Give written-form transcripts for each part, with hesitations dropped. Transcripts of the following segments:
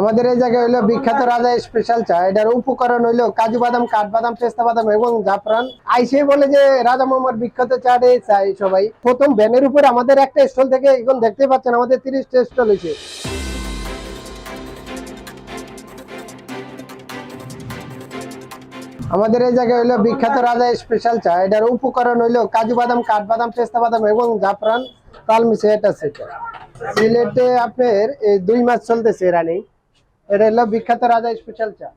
আমাদের এই জায়গায় হইলো বিখ্যাত রাজা স্পেশাল চা। এটার উপকরণ হইলো কাজু বাদাম, কাঠবাদাম, পেস্তা বাদাম এবং জাফরান। আইসে বলে যে রাজা মোহাম্মদ বিখ্যাত চা চাই সবাই। প্রথম ব্যানের উপরে আমাদের একটা স্টল থেকে এখন দেখতে পাচ্ছেন আমাদের 30টা স্টল হয়েছে। আমাদের এই জায়গায় হইলো বিখ্যাত রাজা স্পেশাল চা। এটার উপকরণ হইলো কাজু বাদাম, কাঠবাদাম, পেস্তা বাদাম এবং জাফরান তাল মিশে এটা সেটা। সিলেটে আপনার 2 মাস চলতেছে রানিং। এটা হলো বিখ্যাত রাজা স্পেশাল চা।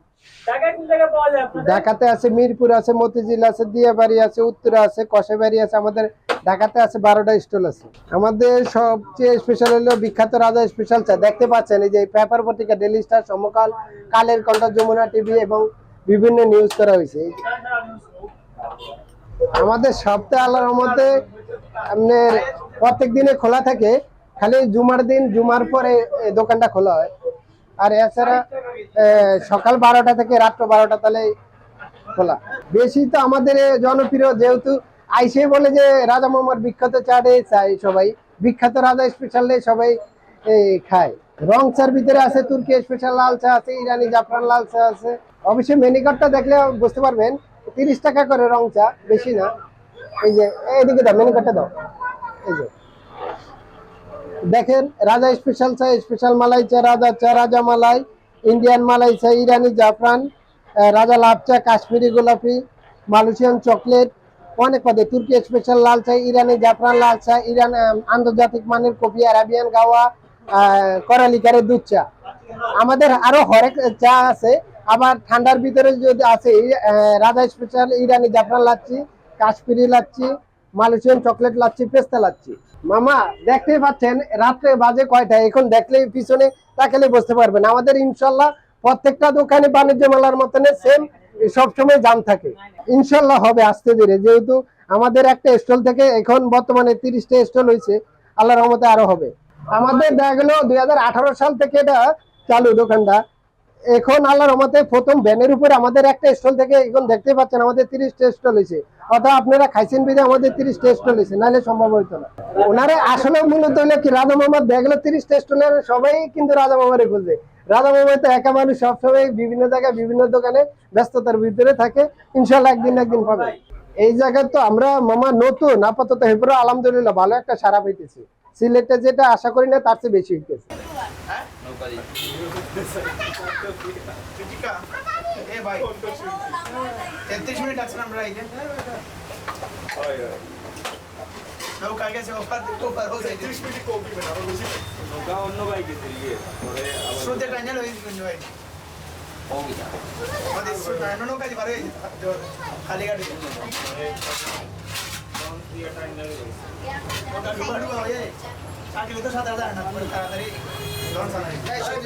ঢাকাতে আছে, মিরপুর আছে, মতিঝিল আছে, দিয়াবাড়ি আছে, উত্তরা আছে, কষাবাড়ি আছে। আমাদের ঢাকাতে আছে 12টা স্টল আছে। আমাদের সবচেয়ে স্পেশাল হলো বিখ্যাত রাজা স্পেশাল চা। দেখতে পাচ্ছেন এই যে পেপার পত্রিকা, ডেইলি স্টার, সমকাল, কালের কণ্ঠ, যমুনা টিভি এবং বিভিন্ন নিউজ করা হয়েছে। আমাদের সপ্তাহে আল্লাহর রহমতে আপনার প্রত্যেক দিনে খোলা থাকে, খালি জুমার দিন, জুমার পরে দোকানটা খোলা হয়। আর এছাড়া সকাল 12টা থেকে রাত্র 12টা তাহলে খোলা। বেশি তো আমাদের জনপ্রিয়, যেহেতু আইসে বলে যে রাজা মোহাম্মদ বিখ্যাত চা চাই সবাই, বিখ্যাত রাজা স্পেশাল সবাই খায়। রং চার ভিতরে আছে তুর্কি স্পেশাল লাল চা আছে, ইরানি জাফরান লাল চা আছে। অবশ্যই মেনু কার্ডটা দেখলে বুঝতে পারবেন, 30 টাকা করে রং চা, বেশি না। এই যে এইদিকে দাও, মেনু কার্ডটা দাও। এই যে দেখেন, রাজা স্পেশাল চা, স্পেশাল মালাই চা, রাজা চা, রাজা মালাই, ইন্ডিয়ান মালাই চা, ইরানি জাফরান, রাজা লাভ চা, কাশ্মীরি গোলাপি, মালয়েশিয়ান চকলেট, অনেক পদে, তুর্কি স্পেশাল লাল চা, ইরানি জাফরান লাল চা, ইরান আন্তর্জাতিক মানের কফি, আরাবিয়ান গাওয়া, করালিকারের দুধ চা। আমাদের আরো হরেক চা আছে। আবার ঠান্ডার ভিতরে যদি আছে রাজা স্পেশাল ইরানি জাফরান লাচ্ছি, কাশ্মীরি লাচ্ছি, মালয়েশিয়ান চকলেট লাচ্ছি, পেস্তা লাচ্ছি। মামা দেখতেই পাচ্ছেন রাত্রে বাজে কয়টা, এখন দেখলেই পিছনে তাকালে বুঝতে পারবেন। আমাদের ইনশাল্লাহ প্রত্যেকটা দোকানে বাণিজ্য মেলার মতন সেম সবসময় জাম থাকে। ইনশাল্লাহ হবে আস্তে ধীরে, যেহেতু আমাদের একটা স্টল থেকে এখন বর্তমানে 30টা স্টল হয়েছে, আল্লাহর রহমতে আরো হবে। আমাদের দেখা গেল 2018 সাল থেকে এটা চালু দোকানটা। এখন আল্লাহর রহমতে প্রথম ব্যানের উপরে আমাদের একটা স্টল থেকে এখন দেখতে পাচ্ছেন আমাদের 30টা স্টল হয়েছে। অর্থাৎ আপনারা খাইছেন বিধে আমাদের 30টা স্টল হয়েছে, নাহলে সম্ভব হইতো না। ওনারে আসলে মূলত হলে কি রাজা মোহাম্মদ দেখলো 30টা স্টলের সবাই কিন্তু রাজা মোহাম্মদে খুঁজে। রাজা মোহাম্মদ তো একা মানুষ, সবসময় বিভিন্ন জায়গায় বিভিন্ন দোকানে ব্যস্ততার ভিতরে থাকে। ইনশাল্লাহ একদিন একদিন পাবে। এই জায়গায় তো আমরা মামা নতুন, আপাতত হেপুরা আলহামদুলিল্লাহ ভালো একটা সারা পাইতেছি। সিলেটে যেটা আশা করি না তার চেয়ে বেশি হইতেছে। খালি